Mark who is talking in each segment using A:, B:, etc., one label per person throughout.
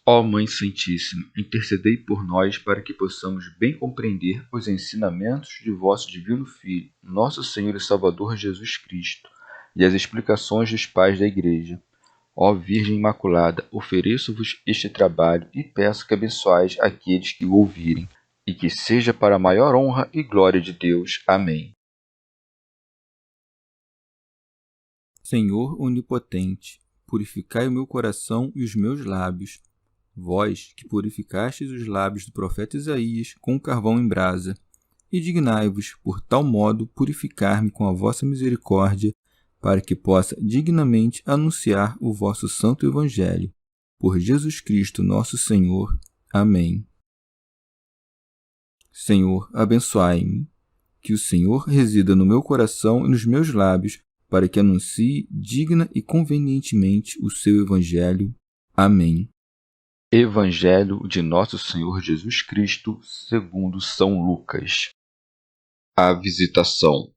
A: Ó Mãe Santíssima, intercedei por nós para que possamos bem compreender os ensinamentos de vosso Divino Filho, nosso Senhor e Salvador Jesus Cristo, e as explicações dos pais da Igreja. Ó Virgem Imaculada, ofereço-vos este trabalho e peço que abençoais aqueles que o ouvirem, e que seja para a maior honra e glória de Deus. Amém.
B: Senhor onipotente, purificai o meu coração e os meus lábios. Vós, que purificastes os lábios do profeta Isaías com carvão em brasa, e dignai-vos, por tal modo, purificar-me com a vossa misericórdia, para que possa dignamente anunciar o vosso santo Evangelho. Por Jesus Cristo nosso Senhor. Amém. Senhor, abençoai-me. Que o Senhor resida no meu coração e nos meus lábios, para que anuncie digna e convenientemente o seu Evangelho. Amém.
A: Evangelho de Nosso Senhor Jesus Cristo, segundo São Lucas. A visitação.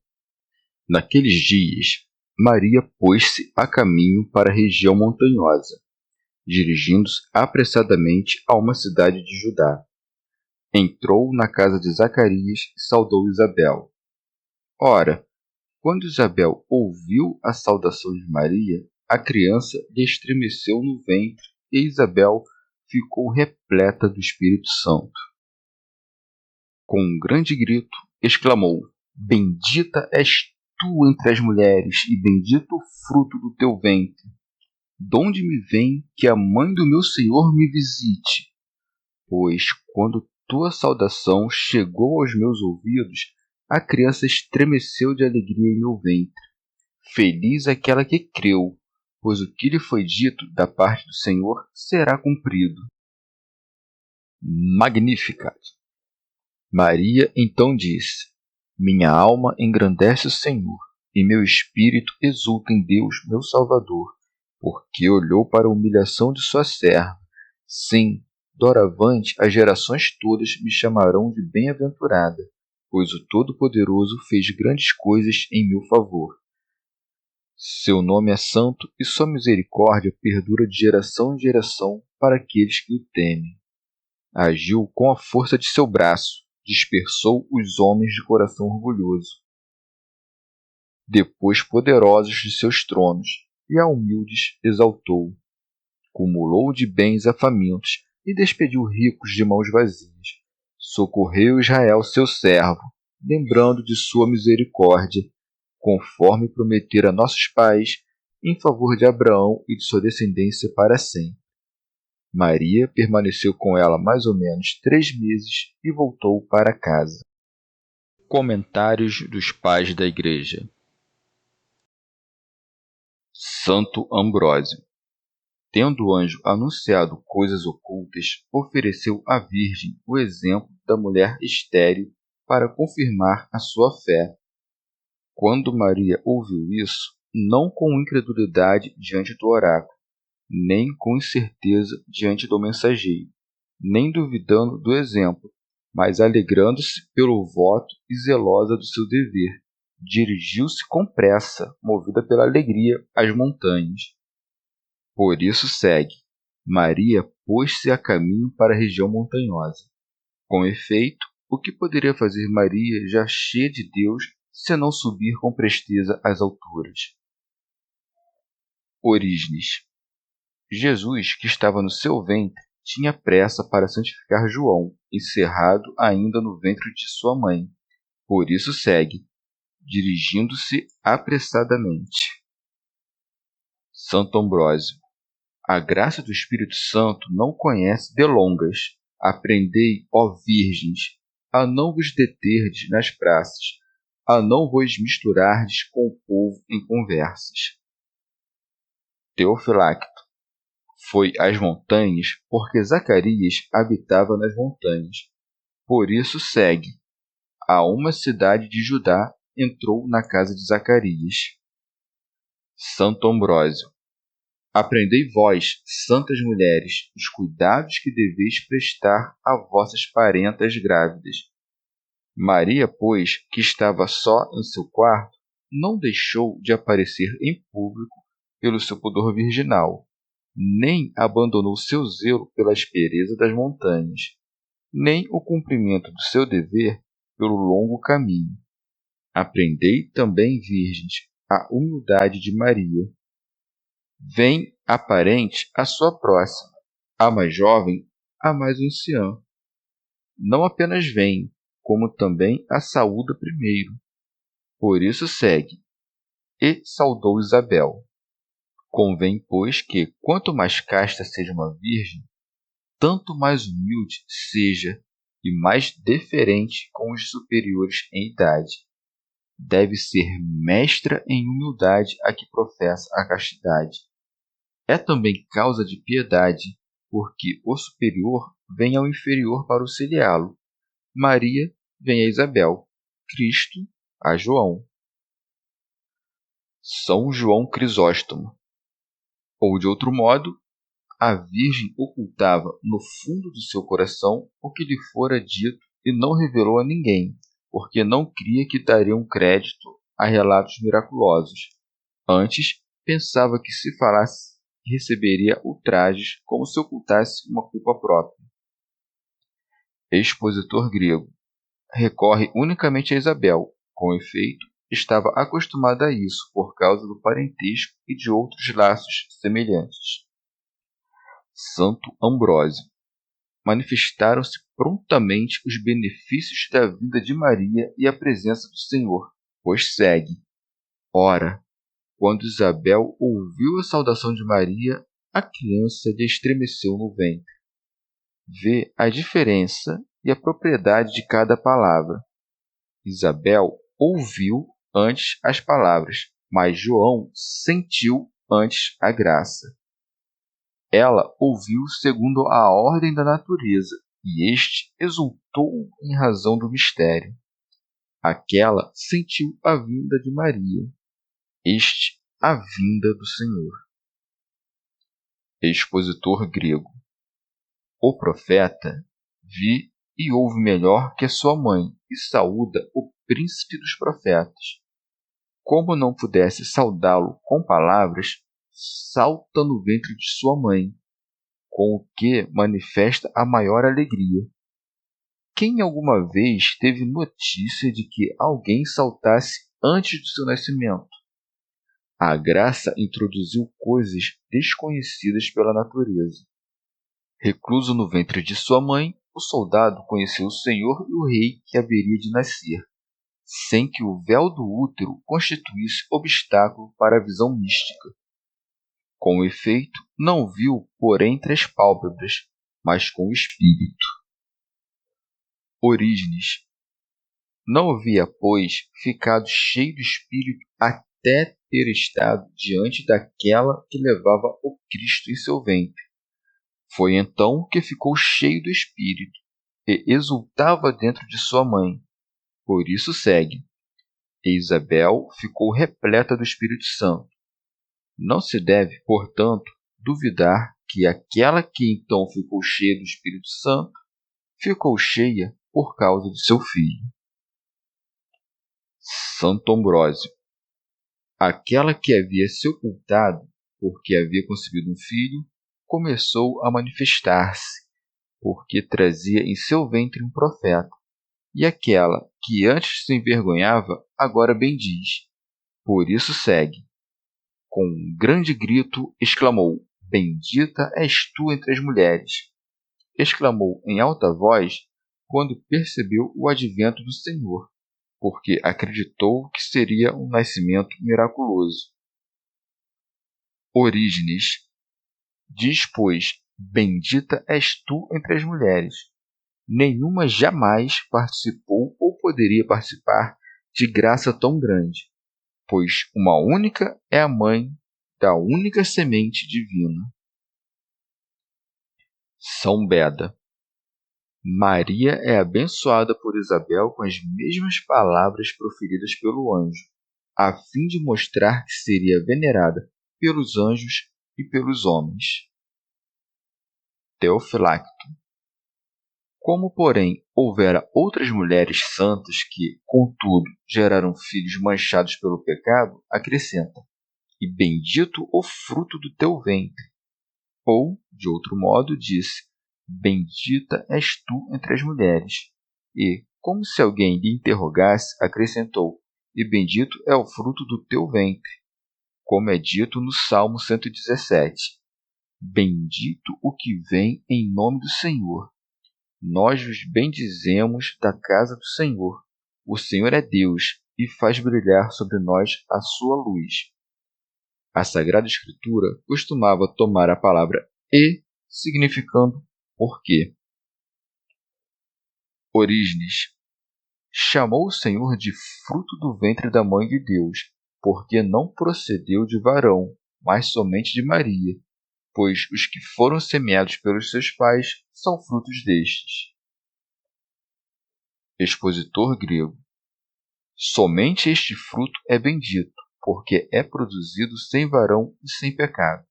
A: Naqueles dias, Maria pôs-se a caminho para a região montanhosa, dirigindo-se apressadamente a uma cidade de Judá. Entrou na casa de Zacarias e saudou Isabel. Ora, quando Isabel ouviu a saudação de Maria, a criança lhe estremeceu no ventre e Isabel ficou repleta do Espírito Santo. Com um grande grito, exclamou: Bendita és tu entre as mulheres, e bendito o fruto do teu ventre. Donde me vem que a mãe do meu Senhor me visite? Pois, quando tua saudação chegou aos meus ouvidos, a criança estremeceu de alegria em meu ventre. Feliz aquela que creu, pois o que lhe foi dito da parte do Senhor será cumprido. Magnificat. Maria então disse: Minha alma engrandece o Senhor, e meu espírito exulta em Deus, meu Salvador, porque olhou para a humilhação de sua serva. Sim, doravante as gerações todas me chamarão de bem-aventurada, pois o Todo-Poderoso fez grandes coisas em meu favor. Seu nome é santo e sua misericórdia perdura de geração em geração para aqueles que o temem. Agiu com a força de seu braço, dispersou os homens de coração orgulhoso. Depois poderosos de seus tronos, e a humildes exaltou. Cumulou de bens a famintos, e despediu ricos de mãos vazias. Socorreu Israel seu servo, lembrando de sua misericórdia, conforme prometera a nossos pais, em favor de Abraão e de sua descendência para sempre. Maria permaneceu com ela mais ou menos 3 meses e voltou para casa. Comentários dos Pais da Igreja. Santo Ambrósio. Tendo o anjo anunciado coisas ocultas, ofereceu à Virgem o exemplo da mulher estéril para confirmar a sua fé. Quando Maria ouviu isso, não com incredulidade diante do oráculo, nem com incerteza diante do mensageiro, nem duvidando do exemplo, mas alegrando-se pelo voto e zelosa do seu dever, dirigiu-se com pressa, movida pela alegria, às montanhas. Por isso segue. Maria pôs-se a caminho para a região montanhosa. Com efeito, o que poderia fazer Maria, já cheia de Deus, senão subir com presteza às alturas? Orígenes. Jesus, que estava no seu ventre, tinha pressa para santificar João, encerrado ainda no ventre de sua mãe. Por isso segue, dirigindo-se apressadamente. Santo Ambrósio. A graça do Espírito Santo não conhece delongas. Aprendei, ó virgens, a não vos deterdes nas praças, a não vos misturardes com o povo em conversas. Teofilacto. Foi às montanhas, porque Zacarias habitava nas montanhas. Por isso segue. A uma cidade de Judá entrou na casa de Zacarias. Santo Ambrósio. Aprendei vós, santas mulheres, os cuidados que deveis prestar a vossas parentas grávidas. Maria, pois, que estava só em seu quarto, não deixou de aparecer em público pelo seu pudor virginal. nem abandonou seu zelo pela aspereza das montanhas, nem o cumprimento do seu dever pelo longo caminho. Aprendei também, virgens, a humildade de Maria. Vem a parente a sua próxima, a mais jovem a mais anciã. Não apenas vem, como também a saúda primeiro. Por isso segue, e saudou Isabel. Convém, pois, que, quanto mais casta seja uma virgem, tanto mais humilde seja e mais deferente com os superiores em idade. Deve ser mestra em humildade a que professa a castidade. É também causa de piedade, porque o superior vem ao inferior para auxiliá-lo. Maria vem a Isabel, Cristo a João. São João Crisóstomo. Ou, de outro modo, a Virgem ocultava no fundo do seu coração o que lhe fora dito e não revelou a ninguém, porque não cria que dariam crédito a relatos miraculosos. Antes, pensava que se falasse receberia ultrajes como se ocultasse uma culpa própria. Expositor grego. Recorre unicamente a Isabel. Com efeito, estava acostumada a isso por causa do parentesco e de outros laços semelhantes. Santo Ambrósio. Manifestaram-se prontamente os benefícios da vinda de Maria e a presença do Senhor, pois segue. Ora, quando Isabel ouviu a saudação de Maria, a criança lhe estremeceu no ventre. Vê a diferença e a propriedade de cada palavra. Isabel ouviu antes as palavras, mas João sentiu antes a graça. Ela ouviu segundo a ordem da natureza, e este exultou em razão do mistério. Aquela sentiu a vinda de Maria, este a vinda do Senhor. Expositor grego. O profeta vi e ouve melhor que a sua mãe, e saúda o príncipe dos profetas. Como não pudesse saudá-lo com palavras, salta no ventre de sua mãe, com o que manifesta a maior alegria. Quem alguma vez teve notícia de que alguém saltasse antes do seu nascimento? A graça introduziu coisas desconhecidas pela natureza. Recluso no ventre de sua mãe, o soldado conheceu o Senhor e o rei que haveria de nascer, sem que o véu do útero constituísse obstáculo para a visão mística. Com efeito, não viu por entre as pálpebras, mas com o espírito. Orígenes. Não havia, pois, ficado cheio do espírito até ter estado diante daquela que levava o Cristo em seu ventre. Foi então que ficou cheio do espírito e exultava dentro de sua mãe. Por isso segue. E Isabel ficou repleta do Espírito Santo. Não se deve, portanto, duvidar que aquela que então ficou cheia do Espírito Santo ficou cheia por causa de seu filho. Santo Ambrósio. Aquela que havia se ocultado, porque havia concebido um filho, começou a manifestar-se, porque trazia em seu ventre um profeta. E aquela que antes se envergonhava, agora bendiz. Por isso segue. Com um grande grito, exclamou: Bendita és tu entre as mulheres. Exclamou em alta voz quando percebeu o advento do Senhor, porque acreditou que seria um nascimento miraculoso. Orígenes. Diz, pois, bendita és tu entre as mulheres. Nenhuma jamais participou ou poderia participar de graça tão grande, pois uma única é a mãe da única semente divina. São Beda. Maria é abençoada por Isabel com as mesmas palavras proferidas pelo anjo, a fim de mostrar que seria venerada pelos anjos e pelos homens. Teofilacto. Como, porém, houvera outras mulheres santas que, contudo, geraram filhos manchados pelo pecado, acrescenta: E bendito o fruto do teu ventre. Ou, de outro modo, disse: Bendita és tu entre as mulheres. E, como se alguém lhe interrogasse, acrescentou: E bendito é o fruto do teu ventre, como é dito no Salmo 117. Bendito o que vem em nome do Senhor. Nós vos bendizemos da casa do Senhor. O Senhor é Deus e faz brilhar sobre nós a sua luz. A Sagrada Escritura costumava tomar a palavra e significando porque. Orígenes chamou o Senhor de fruto do ventre da mãe de Deus, porque não procedeu de varão, mas somente de Maria, pois os que foram semeados pelos seus pais são frutos destes. Expositor grego. Somente este fruto é bendito, porque é produzido sem varão e sem pecado.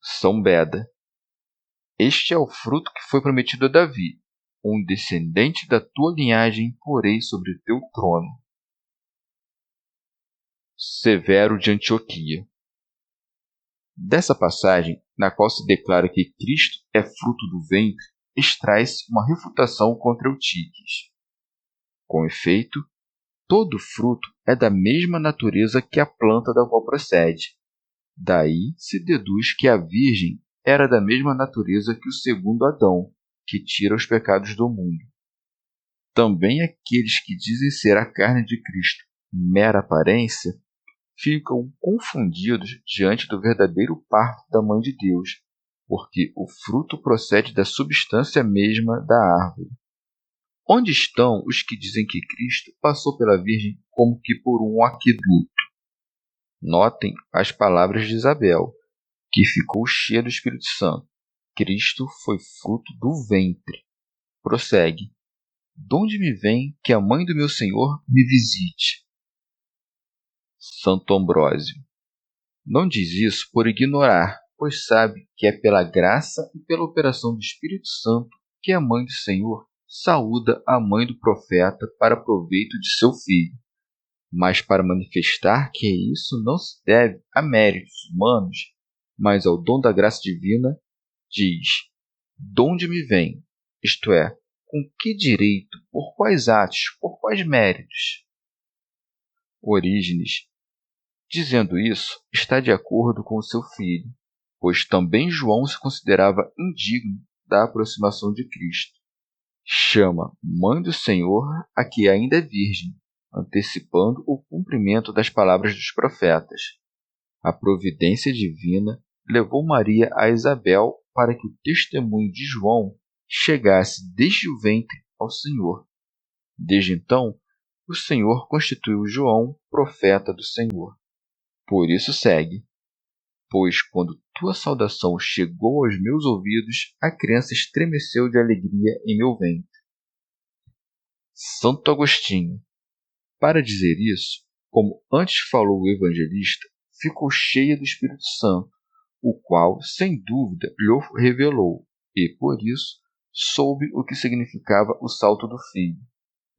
A: São Beda. Este é o fruto que foi prometido a Davi. Um descendente da tua linhagem porei sobre teu trono. Severo de Antioquia. Dessa passagem, na qual se declara que Cristo é fruto do ventre, extrai-se uma refutação contra Eutiques. Com efeito, todo fruto é da mesma natureza que a planta da qual procede. Daí se deduz que a Virgem era da mesma natureza que o segundo Adão, que tira os pecados do mundo. Também aqueles que dizem ser a carne de Cristo mera aparência ficam confundidos diante do verdadeiro parto da Mãe de Deus, porque o fruto procede da substância mesma da árvore. Onde estão os que dizem que Cristo passou pela Virgem como que por um aqueduto? Notem as palavras de Isabel, que ficou cheia do Espírito Santo. Cristo foi fruto do ventre. Prossegue. Donde me vem que a mãe do meu Senhor me visite? Santo Ambrósio. Não diz isso por ignorar, pois sabe que é pela graça e pela operação do Espírito Santo que a mãe do Senhor saúda a mãe do profeta para proveito de seu filho. Mas para manifestar que isso não se deve a méritos humanos, mas ao dom da graça divina, diz: Donde me vem? Isto é, com que direito, por quais atos, por quais méritos? Orígenes, dizendo isso, está de acordo com o seu filho, pois também João se considerava indigno da aproximação de Cristo. Chama Mãe do Senhor a que ainda é virgem, antecipando o cumprimento das palavras dos profetas. A providência divina levou Maria a Isabel para que o testemunho de João chegasse desde o ventre ao Senhor. Desde então, o Senhor constituiu João profeta do Senhor. Por isso segue: Pois quando tua saudação chegou aos meus ouvidos, a criança estremeceu de alegria em meu ventre. Santo Agostinho. Para dizer isso, como antes falou o evangelista, ficou cheia do Espírito Santo, o qual, sem dúvida, lhe revelou, e, por isso, soube o que significava o salto do filho,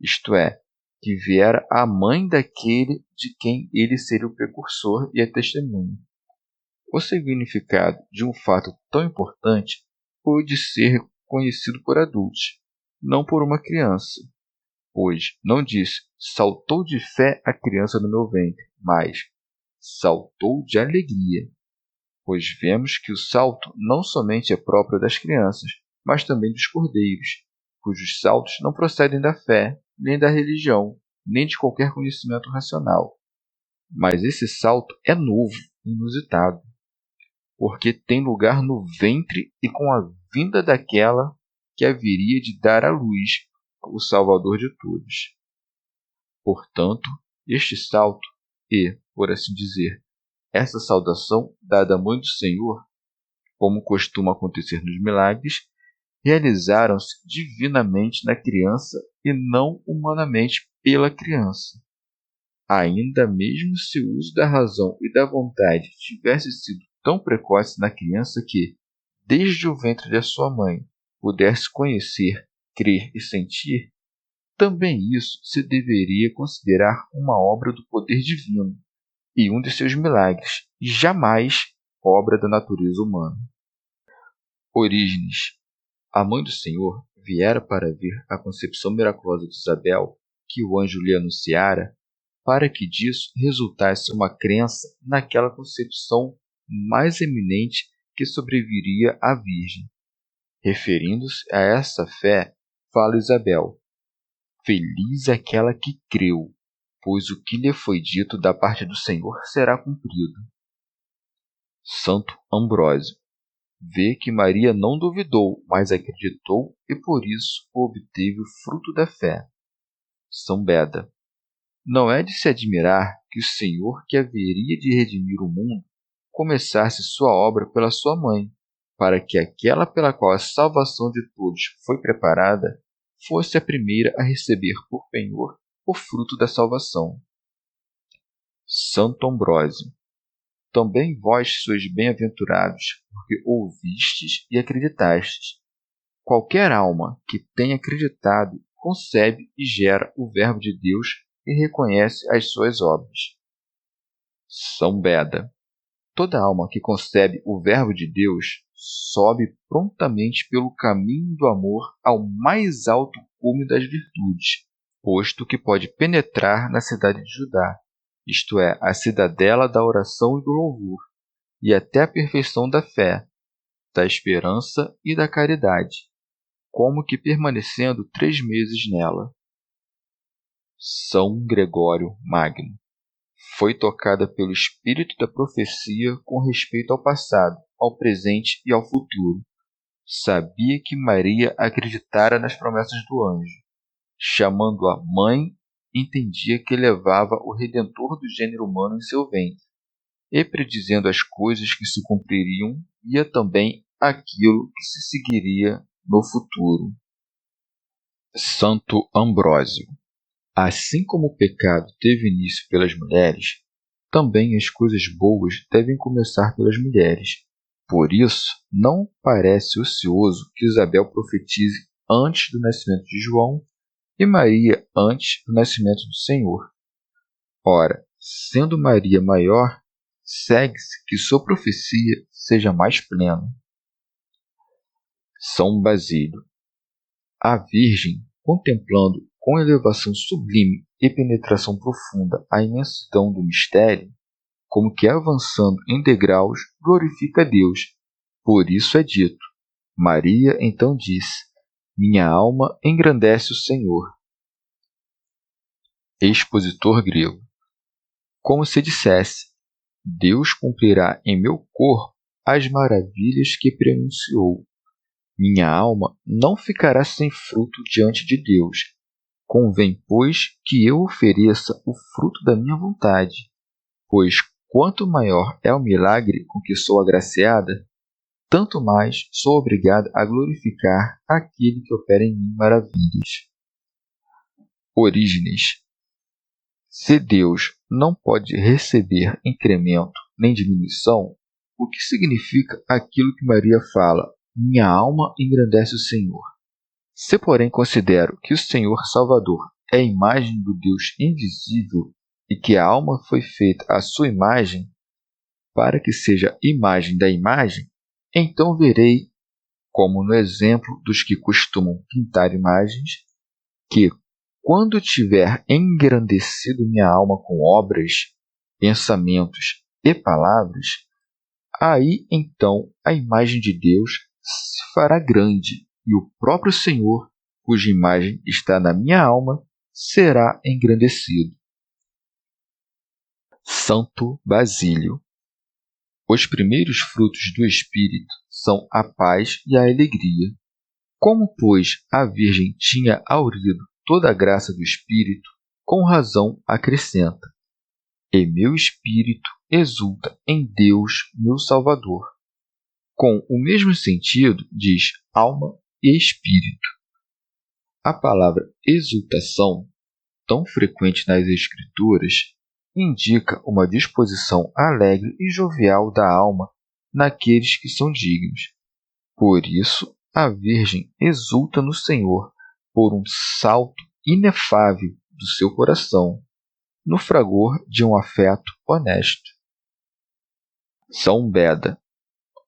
A: isto é, que viera a mãe daquele de quem ele seria o precursor e a testemunha. O significado de um fato tão importante pôde ser conhecido por adultos, não por uma criança, pois não diz saltou de fé a criança no meu ventre, mas saltou de alegria, pois vemos que o salto não somente é próprio das crianças, mas também dos cordeiros, cujos saltos não procedem da fé, nem da religião, nem de qualquer conhecimento racional. Mas esse salto é novo, inusitado, porque tem lugar no ventre e com a vinda daquela que haveria de dar à luz o Salvador de todos. Portanto, este salto e, por assim dizer, essa saudação dada à mãe do Senhor, como costuma acontecer nos milagres, realizaram-se divinamente na criança e não humanamente pela criança. Ainda mesmo se o uso da razão e da vontade tivesse sido tão precoce na criança que, desde o ventre de sua mãe, pudesse conhecer, crer e sentir, também isso se deveria considerar uma obra do poder divino e um de seus milagres, e jamais obra da natureza humana. Orígenes, a mãe do Senhor, viera para ver a concepção miraculosa de Isabel, que o anjo lhe anunciara, para que disso resultasse uma crença naquela concepção mais eminente que sobreviria à Virgem. Referindo-se a essa fé, fala Isabel: feliz aquela que creu, pois o que lhe foi dito da parte do Senhor será cumprido. Santo Ambrósio vê que Maria não duvidou, mas acreditou e por isso obteve o fruto da fé. São Beda, não é de se admirar que o Senhor, que haveria de redimir o mundo, começasse sua obra pela sua mãe, para que aquela pela qual a salvação de todos foi preparada fosse a primeira a receber por penhor o fruto da salvação. Santo Ambrósio, também vós sois bem-aventurados, porque ouvistes e acreditastes. Qualquer alma que tenha acreditado concebe e gera o Verbo de Deus e reconhece as suas obras. São Beda, toda alma que concebe o Verbo de Deus sobe prontamente pelo caminho do amor ao mais alto cume das virtudes, posto que pode penetrar na cidade de Judá, isto é, a cidadela da oração e do louvor, e até a perfeição da fé, da esperança e da caridade, como que permanecendo 3 meses nela. São Gregório Magno, foi tocada pelo espírito da profecia com respeito ao passado, ao presente e ao futuro. Sabia que Maria acreditara nas promessas do anjo. Chamando-a mãe, entendia que levava o Redentor do gênero humano em seu ventre, e predizendo as coisas que se cumpririam, via também aquilo que se seguiria no futuro. Santo Ambrósio, assim como o pecado teve início pelas mulheres, também as coisas boas devem começar pelas mulheres. Por isso, não parece ocioso que Isabel profetize antes do nascimento de João e Maria antes do nascimento do Senhor. Ora, sendo Maria maior, segue-se que sua profecia seja mais plena. São Basílio, a Virgem, contemplando com elevação sublime e penetração profunda a imensidão do mistério, como que avançando em degraus, glorifica a Deus. Por isso é dito: Maria então disse: minha alma engrandece o Senhor. Expositor grego, como se dissesse: Deus cumprirá em meu corpo as maravilhas que prenunciou. Minha alma não ficará sem fruto diante de Deus. Convém, pois, que eu ofereça o fruto da minha vontade, pois quanto maior é o milagre com que sou agraciada, tanto mais sou obrigada a glorificar aquele que opera em mim maravilhas. Orígenes, se Deus não pode receber incremento nem diminuição, o que significa aquilo que Maria fala: minha alma engrandece o Senhor? Se, porém, considero que o Senhor Salvador é a imagem do Deus invisível e que a alma foi feita à sua imagem, para que seja imagem da imagem, então verei, como no exemplo dos que costumam pintar imagens, que, quando tiver engrandecido minha alma com obras, pensamentos e palavras, aí então a imagem de Deus se fará grande, e o próprio Senhor, cuja imagem está na minha alma, será engrandecido. Santo Basílio, os primeiros frutos do Espírito são a paz e a alegria. Como, pois, a Virgem tinha aurido toda a graça do Espírito, com razão acrescenta: e meu espírito exulta em Deus, meu Salvador. Com o mesmo sentido, diz alma e espírito. A palavra exultação, tão frequente nas Escrituras, indica uma disposição alegre e jovial da alma naqueles que são dignos. Por isso, a Virgem exulta no Senhor por um salto inefável do seu coração, no fragor de um afeto honesto. São Beda,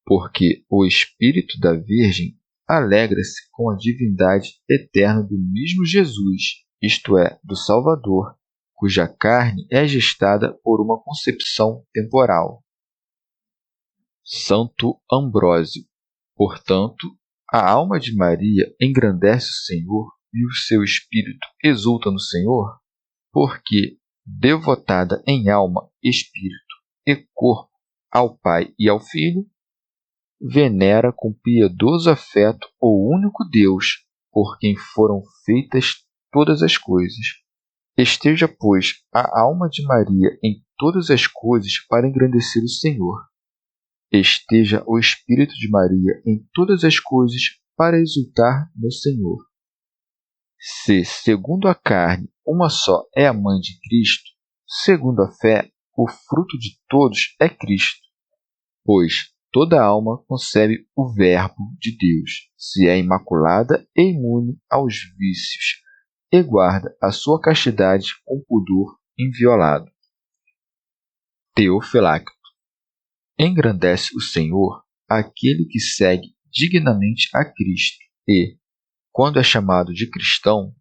A: porque o espírito da Virgem alegra-se com a divindade eterna do mesmo Jesus, isto é, do Salvador, cuja carne é gestada por uma concepção temporal. Santo Ambrósio. Portanto, a alma de Maria engrandece o Senhor e o seu espírito exulta no Senhor, porque, devotada em alma, espírito e corpo ao Pai e ao Filho, venera com piedoso afeto o único Deus, por quem foram feitas todas as coisas. Esteja, pois, a alma de Maria em todas as coisas para engrandecer o Senhor. Esteja o espírito de Maria em todas as coisas para exultar no Senhor. Se, segundo a carne, uma só é a mãe de Cristo, segundo a fé, o fruto de todos é Cristo. Pois toda alma concebe o Verbo de Deus, se é imaculada e imune aos vícios, e guarda a sua castidade com pudor inviolado. Teofilacto. Engrandece o Senhor aquele que segue dignamente a Cristo e, quando é chamado de cristão,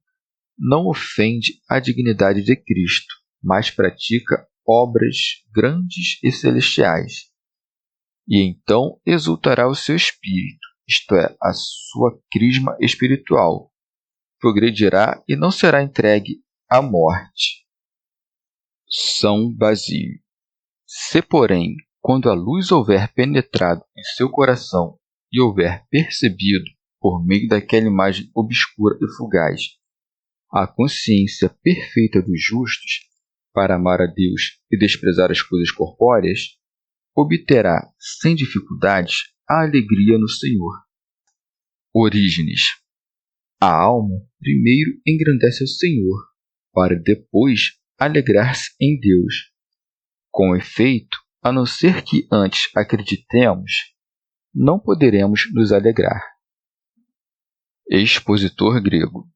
A: não ofende a dignidade de Cristo, mas pratica obras grandes e celestiais. E então exultará o seu espírito, isto é, a sua crisma espiritual. Progredirá e não será entregue à morte. São Basílio. Se, porém, quando a luz houver penetrado em seu coração e houver percebido, por meio daquela imagem obscura e fugaz, a consciência perfeita dos justos, para amar a Deus e desprezar as coisas corpóreas, obterá, sem dificuldades, a alegria no Senhor. Orígenes. A alma primeiro engrandece o Senhor, para depois alegrar-se em Deus. Com efeito, a não ser que antes acreditemos, não poderemos nos alegrar. Expositor grego.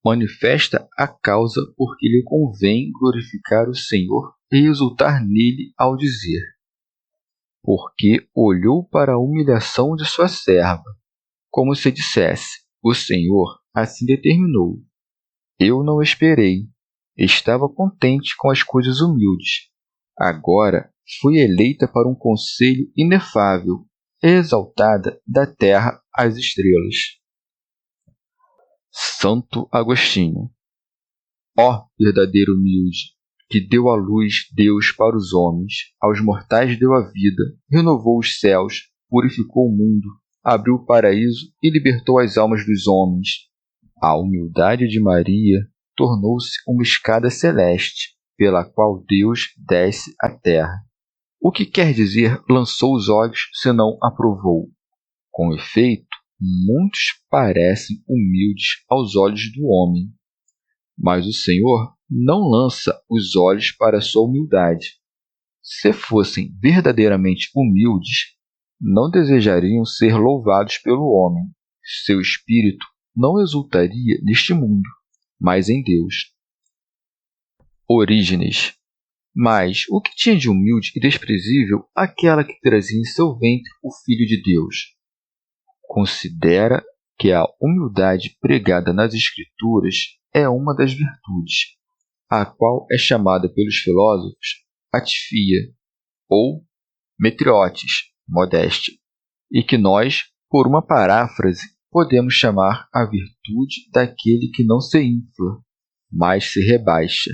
A: Manifesta a causa por que lhe convém glorificar o Senhor e exultar nele ao dizer: porque olhou para a humilhação de sua serva, como se dissesse: o Senhor assim determinou. Eu não esperei, estava contente com as coisas humildes. Agora fui eleita para um conselho inefável, exaltada da terra às estrelas. Santo Agostinho. Ó verdadeiro humilde, que deu à luz Deus para os homens, aos mortais deu a vida, renovou os céus, purificou o mundo, abriu o paraíso e libertou as almas dos homens. A humildade de Maria tornou-se uma escada celeste, pela qual Deus desce à terra. O que quer dizer lançou os olhos, senão aprovou? Com efeito, muitos parecem humildes aos olhos do homem, mas o Senhor não lança os olhos para a sua humildade. Se fossem verdadeiramente humildes, não desejariam ser louvados pelo homem. Seu espírito não exultaria neste mundo, mas em Deus. Orígenes. Mas o que tinha de humilde e desprezível aquela que trazia em seu ventre o Filho de Deus? Considera que a humildade pregada nas Escrituras é uma das virtudes, a qual é chamada pelos filósofos atifia, ou metriotes, modéstia, e que nós, por uma paráfrase, podemos chamar a virtude daquele que não se infla, mas se rebaixa.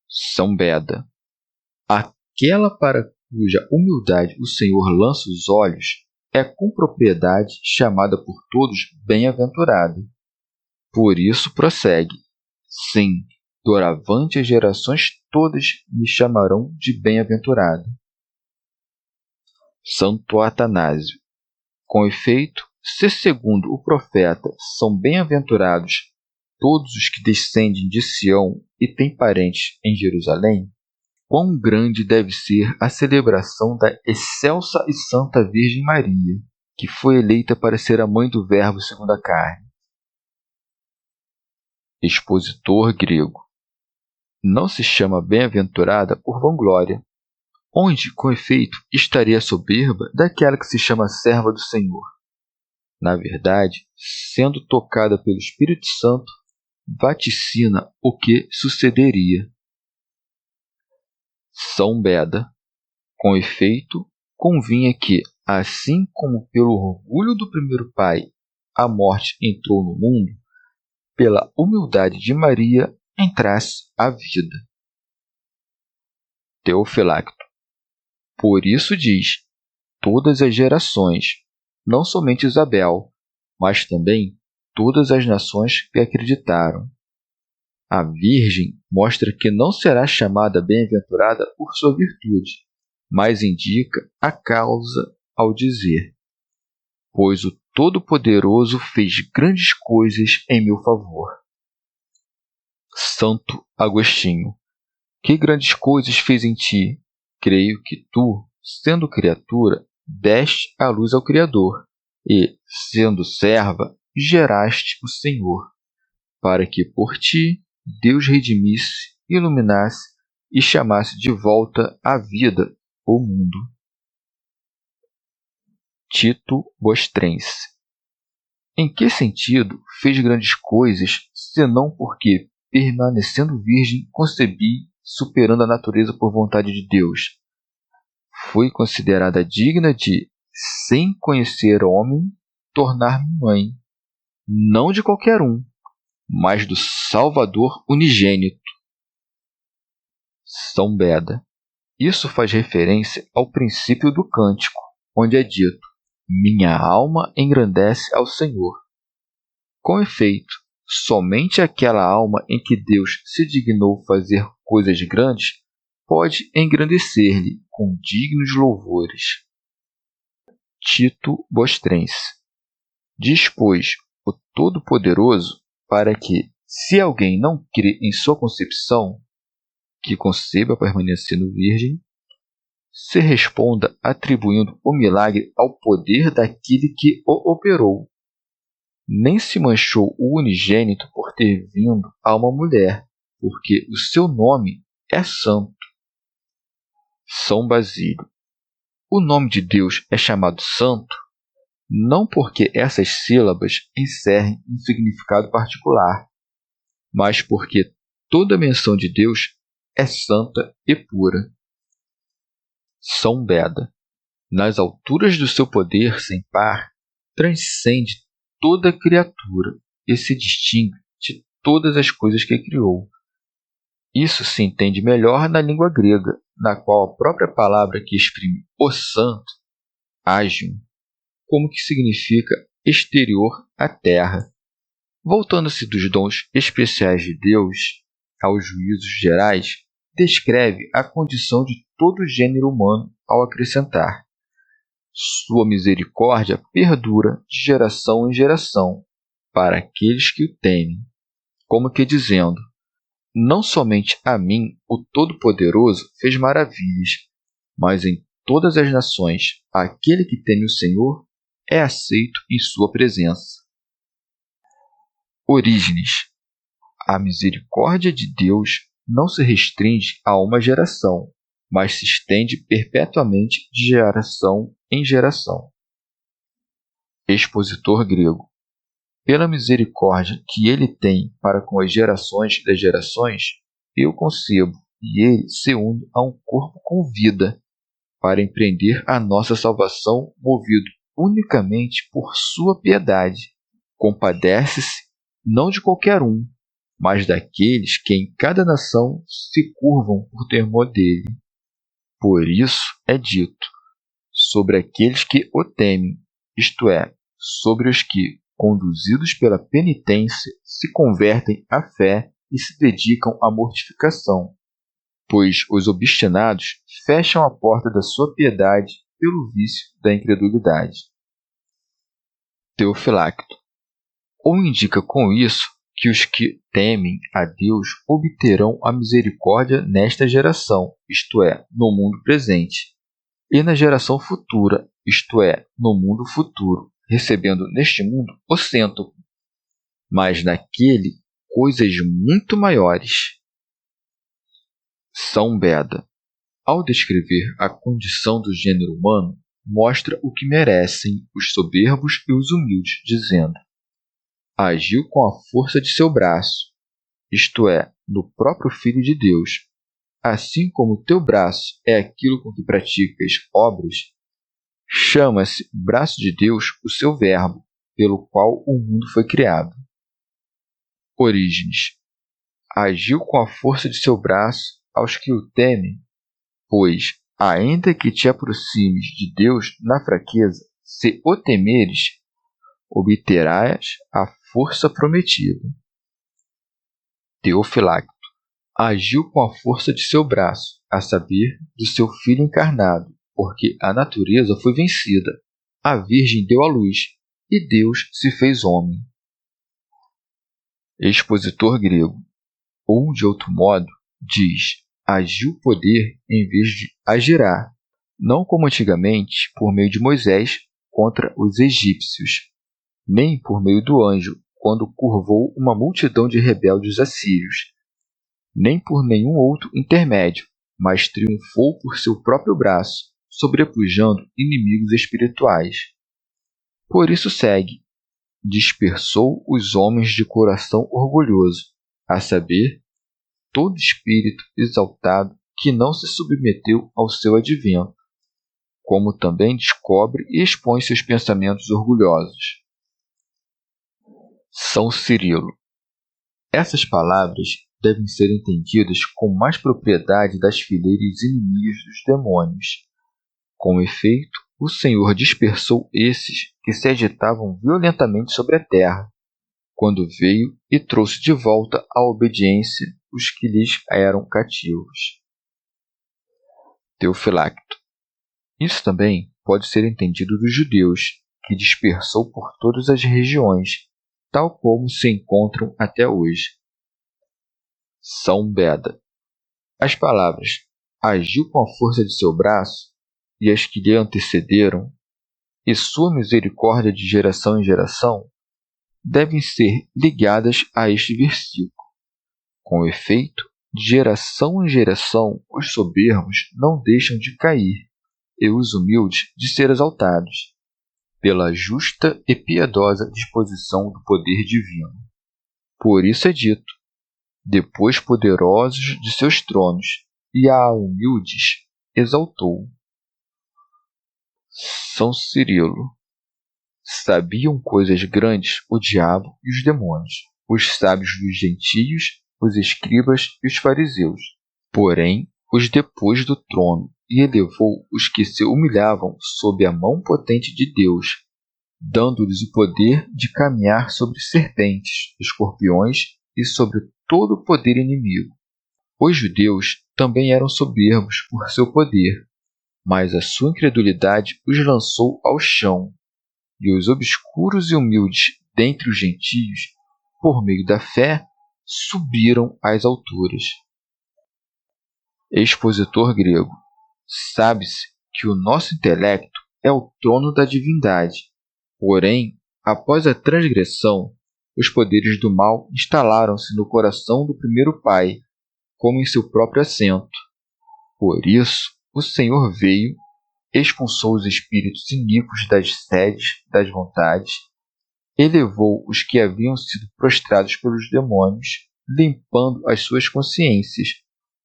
A: São Beda. Aquela para cuja humildade o Senhor lança os olhos é com propriedade chamada por todos bem-aventurada. Por isso prossegue: sim, doravante as gerações todas me chamarão de bem-aventurado. Santo Atanásio. Com efeito, se segundo o profeta são bem-aventurados todos os que descendem de Sião e têm parentes em Jerusalém, quão grande deve ser a celebração da excelsa e santa Virgem Maria, que foi eleita para ser a mãe do Verbo segundo a carne. Expositor grego. Não se chama bem-aventurada por vanglória. Onde, com efeito, estaria a soberba daquela que se chama serva do Senhor? Na verdade, sendo tocada pelo Espírito Santo, vaticina o que sucederia. São Beda. Com efeito, convinha que, assim como pelo orgulho do primeiro pai a morte entrou no mundo, pela humildade de Maria entrasse a vida. Teofilacto. Por isso diz, todas as gerações, não somente Isabel, mas também todas as nações que acreditaram. A Virgem mostra que não será chamada bem-aventurada por sua virtude, mas indica a causa ao dizer: pois o Todo-Poderoso fez grandes coisas em meu favor. Santo Agostinho. Que grandes coisas fez em ti? Creio que tu, sendo criatura, deste a luz ao Criador, e, sendo serva, geraste o Senhor, para que por ti Deus redimisse, iluminasse e chamasse de volta à vida o mundo. Tito Bostrense. Em que sentido fez grandes coisas, senão porque, permanecendo virgem, concebi, superando a natureza por vontade de Deus? Fui considerada digna de, sem conhecer homem, tornar-me mãe, não de qualquer um, mas do Salvador unigênito. São Beda. Isso faz referência ao princípio do cântico, onde é dito: minha alma engrandece ao Senhor. Com efeito, somente aquela alma em que Deus se dignou fazer coisas grandes pode engrandecer-lhe com dignos louvores. Tito Bostrense. Diz, pois, o Todo-Poderoso para que, se alguém não crê em sua concepção, que conceba permanecendo virgem, se responda atribuindo o milagre ao poder daquele que o operou. Nem se manchou o unigênito por ter vindo a uma mulher, porque o seu nome é santo. São Basílio. O nome de Deus é chamado santo, não porque essas sílabas encerrem um significado particular, mas porque toda menção de Deus é santa e pura. São Beda. Nas alturas do seu poder sem par, transcende toda criatura e se distingue de todas as coisas que criou. Isso se entende melhor na língua grega, na qual a própria palavra que exprime o santo, agion, como que significa exterior à terra. Voltando-se dos dons especiais de Deus aos juízos gerais, descreve a condição de todo o gênero humano ao acrescentar: sua misericórdia perdura de geração em geração para aqueles que o temem, como que dizendo: não somente a mim o Todo-Poderoso fez maravilhas, mas em todas as nações aquele que teme o Senhor é aceito em sua presença. Orígenes. A misericórdia de Deus não se restringe a uma geração, mas se estende perpetuamente de geração em geração. Expositor grego. Pela misericórdia que ele tem para com as gerações das gerações, eu concebo, e ele se une a um corpo com vida, para empreender a nossa salvação, movido unicamente por sua piedade. Compadece-se não de qualquer um, mas daqueles que em cada nação se curvam por temor dele. Por isso é dito: sobre aqueles que o temem, isto é, sobre os que, conduzidos pela penitência, se convertem à fé e se dedicam à mortificação, pois os obstinados fecham a porta da sua piedade pelo vício da incredulidade. Teofilacto. Ou indica com isso que os que temem a Deus obterão a misericórdia nesta geração, isto é, no mundo presente, e na geração futura, isto é, no mundo futuro, recebendo neste mundo o cêntuplo, mas naquele coisas muito maiores. São Beda. Ao descrever a condição do gênero humano, mostra o que merecem os soberbos e os humildes, dizendo: agiu com a força de seu braço, isto é, no próprio Filho de Deus. Assim como o teu braço é aquilo com que praticas obras, chama-se braço de Deus o seu verbo, pelo qual o mundo foi criado. Orígenes. Agiu com a força de seu braço aos que o temem, pois, ainda que te aproximes de Deus na fraqueza, se o temeres, obterás a força prometida. Teofilacto. Agiu com a força de seu braço, a saber, do seu Filho encarnado, porque a natureza foi vencida, a Virgem deu à luz, e Deus se fez homem. Expositor grego. Ou, de outro modo, diz: agiu o poder em vez de agirá, não como antigamente por meio de Moisés contra os egípcios, nem por meio do anjo, quando curvou uma multidão de rebeldes assírios, nem por nenhum outro intermédio, mas triunfou por seu próprio braço, sobrepujando inimigos espirituais. Por isso segue: dispersou os homens de coração orgulhoso, a saber, todo espírito exaltado que não se submeteu ao seu advento, como também descobre e expõe seus pensamentos orgulhosos. São Cirilo. Essas palavras devem ser entendidas com mais propriedade das fileiras inimigas dos demônios. Com efeito, o Senhor dispersou esses que se agitavam violentamente sobre a terra, quando veio e trouxe de volta à obediência os que lhes eram cativos. Teofilacto. Isso também pode ser entendido dos judeus, que dispersou por todas as regiões, tal como se encontram até hoje. São Beda. As palavras agiu com a força de seu braço e as que lhe antecederam, e sua misericórdia de geração em geração, devem ser ligadas a este versículo. Com efeito, de geração em geração, os soberbos não deixam de cair, e os humildes de ser exaltados, pela justa e piedosa disposição do poder divino. Por isso é dito: depois poderosos de seus tronos, e a humildes exaltou. São Cirilo. Sabiam coisas grandes o diabo e os demônios, os sábios dos gentios, os escribas e os fariseus. Porém, os depôs do trono e elevou os que se humilhavam sob a mão potente de Deus, dando-lhes o poder de caminhar sobre serpentes, escorpiões e sobre todo o poder inimigo. Os judeus também eram soberbos por seu poder, mas a sua incredulidade os lançou ao chão, e os obscuros e humildes dentre os gentios, por meio da fé, subiram às alturas. Expositor grego. Sabe-se que o nosso intelecto é o trono da divindade, porém, após a transgressão, os poderes do mal instalaram-se no coração do primeiro pai, como em seu próprio assento. Por isso, o Senhor veio, expulsou os espíritos iníquos das sedes das vontades, elevou os que haviam sido prostrados pelos demônios, limpando as suas consciências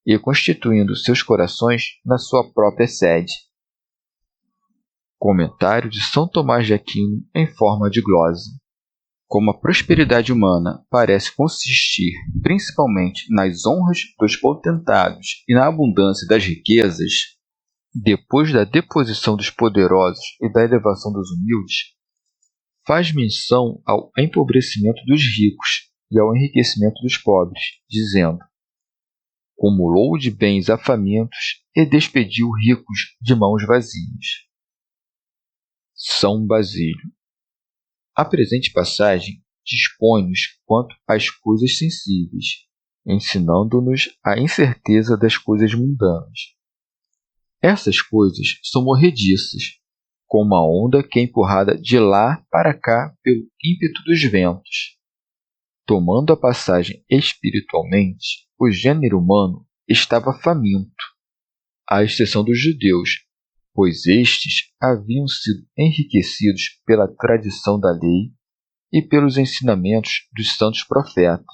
A: e constituindo seus corações na sua própria sede. Comentário de São Tomás de Aquino em forma de glosa. Como a prosperidade humana parece consistir principalmente nas honras dos potentados e na abundância das riquezas, depois da deposição dos poderosos e da elevação dos humildes, faz menção ao empobrecimento dos ricos e ao enriquecimento dos pobres, dizendo: cumulou de bens a famintos e despediu ricos de mãos vazias. São Basílio. A presente passagem dispõe-nos quanto às coisas sensíveis, ensinando-nos a incerteza das coisas mundanas. Essas coisas são morrediças, como a onda que é empurrada de lá para cá pelo ímpeto dos ventos. Tomando a passagem espiritualmente, o gênero humano estava faminto. à exceção dos judeus, pois estes haviam sido enriquecidos pela tradição da lei e pelos ensinamentos dos santos profetas.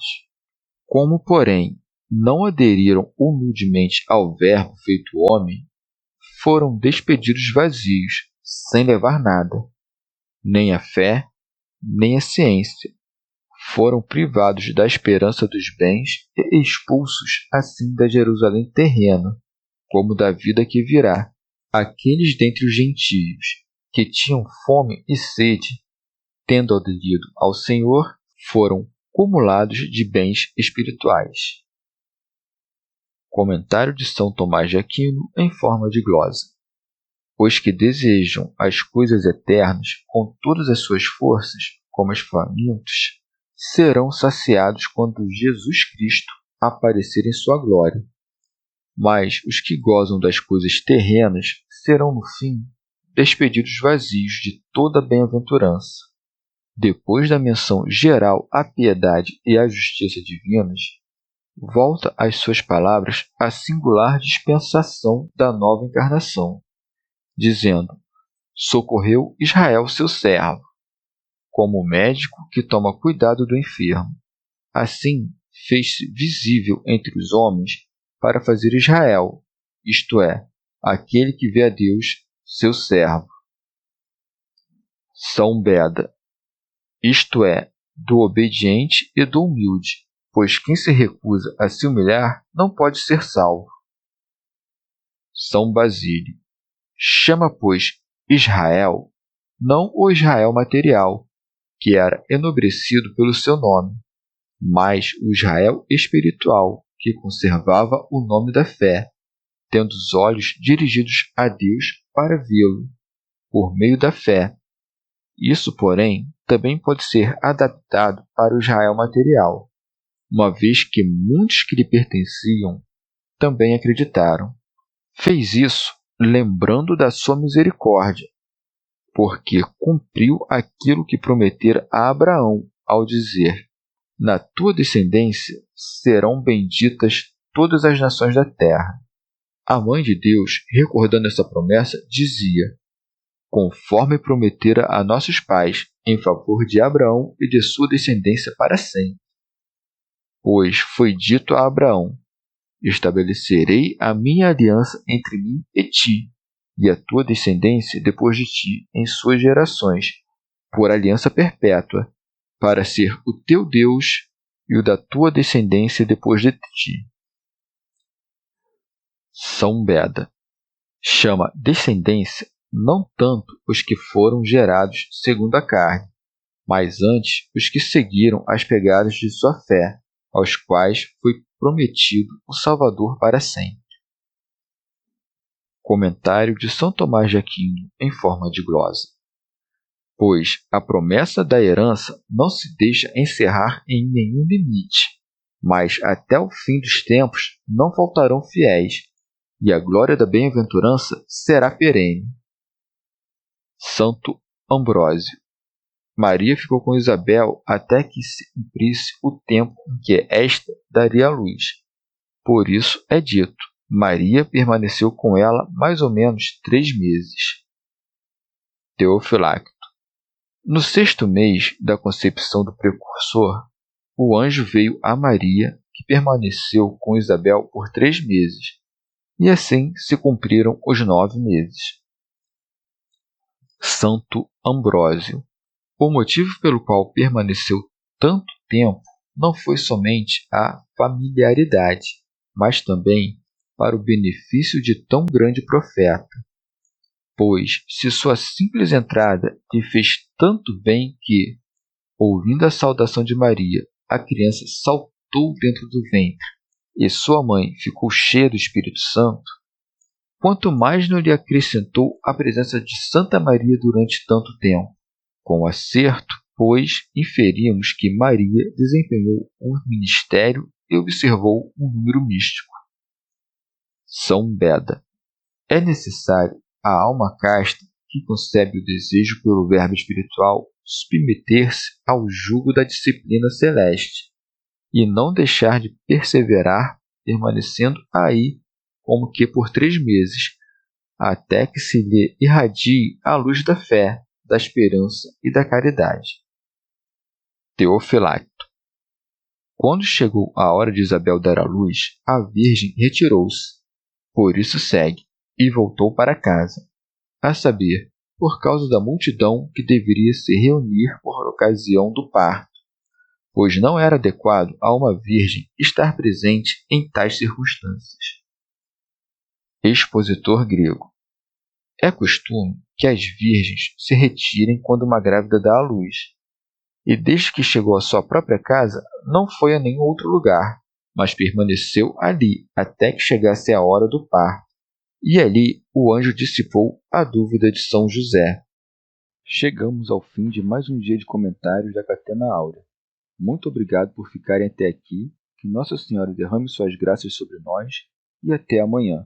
A: Como, porém, não aderiram humildemente ao Verbo feito homem, foram despedidos vazios, sem levar nada, nem a fé, nem a ciência. Foram privados da esperança dos bens e expulsos assim da Jerusalém terrena, como da vida que virá. Aqueles dentre os gentios que tinham fome e sede, tendo aderido ao Senhor, foram cumulados de bens espirituais. Comentário de São Tomás de Aquino em forma de glosa. Os que desejam as coisas eternas com todas as suas forças, como os famintos, serão saciados quando Jesus Cristo aparecer em sua glória. Mas os que gozam das coisas terrenas serão, no fim, despedidos vazios de toda a bem-aventurança. Depois da menção geral à piedade e à justiça divinas, volta às suas palavras a singular dispensação da nova encarnação, dizendo: socorreu Israel, seu servo, como médico que toma cuidado do enfermo. Assim, fez-se visível entre os homens para fazer Israel, isto é, aquele que vê a Deus, seu servo. São Beda, isto é, do obediente e do humilde, pois quem se recusa a se humilhar não pode ser salvo. São Basílio, chama, pois, Israel, não o Israel material, que era enobrecido pelo seu nome, mas o Israel espiritual, que conservava o nome da fé, tendo os olhos dirigidos a Deus para vê-lo, por meio da fé. Isso, porém, também pode ser adaptado para o Israel material, uma vez que muitos que lhe pertenciam também acreditaram. Fez isso lembrando da sua misericórdia, porque cumpriu aquilo que prometera a Abraão ao dizer: na tua descendência serão benditas todas as nações da terra. A Mãe de Deus, recordando essa promessa, dizia: conforme prometera a nossos pais, em favor de Abraão e de sua descendência para sempre. Pois foi dito a Abraão: estabelecerei a minha aliança entre mim e ti, e a tua descendência depois de ti em suas gerações, por aliança perpétua, para ser o teu Deus e o da tua descendência depois de ti. São Beda, chama descendência não tanto os que foram gerados segundo a carne, mas antes os que seguiram as pegadas de sua fé, aos quais foi prometido o Salvador para sempre. Comentário de São Tomás de Aquino em forma de glosa. Pois a promessa da herança não se deixa encerrar em nenhum limite, mas até o fim dos tempos não faltarão fiéis, e a glória da bem-aventurança será perene. Santo Ambrósio. Maria ficou com Isabel até que se cumprisse o tempo em que esta daria à luz. Por isso é dito: Maria permaneceu com ela mais ou menos 3 meses. Teofilacto. No 6º mês da concepção do precursor, o anjo veio a Maria, que permaneceu com Isabel por 3 meses, e assim se cumpriram os 9 meses. Santo Ambrósio. O motivo pelo qual permaneceu tanto tempo não foi somente a familiaridade, mas também para o benefício de tão grande profeta. Pois, se sua simples entrada lhe fez tanto bem que, ouvindo a saudação de Maria, a criança saltou dentro do ventre e sua mãe ficou cheia do Espírito Santo, quanto mais não lhe acrescentou a presença de Santa Maria durante tanto tempo. Com acerto, pois, inferimos que Maria desempenhou um ministério e observou um número místico. São Beda. É necessário a alma casta, que concebe o desejo pelo verbo espiritual, submeter-se ao jugo da disciplina celeste e não deixar de perseverar, permanecendo aí como que por 3 meses, até que se lhe irradie a luz da fé, da esperança e da caridade. Teofilacto. Quando chegou a hora de Isabel dar à luz, a Virgem retirou-se, por isso segue, e voltou para casa, a saber, por causa da multidão que deveria se reunir por ocasião do parto, pois não era adequado a uma virgem estar presente em tais circunstâncias. Expositor grego. É costume que as virgens se retirem quando uma grávida dá à luz, e desde que chegou à sua própria casa, não foi a nenhum outro lugar, mas permaneceu ali até que chegasse a hora do parto, e ali o anjo dissipou a dúvida de São José. Chegamos ao fim de mais um dia de comentários da Catena Áurea. Muito obrigado por ficarem até aqui, que Nossa Senhora derrame suas graças sobre nós, e até amanhã.